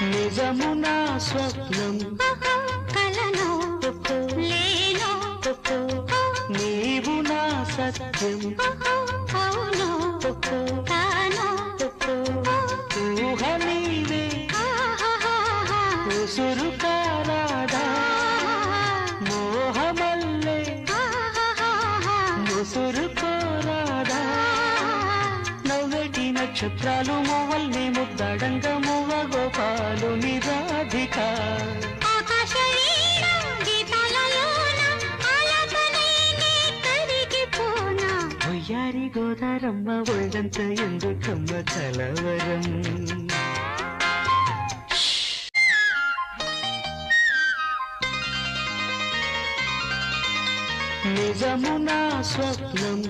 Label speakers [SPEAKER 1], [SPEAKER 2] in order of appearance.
[SPEAKER 1] నిజమునా స్వప్నం
[SPEAKER 2] కలను లేను
[SPEAKER 1] నీవు నా సత్యం
[SPEAKER 2] అవును తాను
[SPEAKER 1] ఊహ నీవే ఉసురు కారాదా మోహమల్లే ముసురు కోరాదా నవ్వెటి నక్షత్రాలు మూవల్ని ముద్దడంగ మూవ గోపాలు నిరాధిక ఒయ్యారి గోదారమ్మ ఒళ్ళంత ఎందుకమ్మ కలవరం నిజమునా స్వప్నం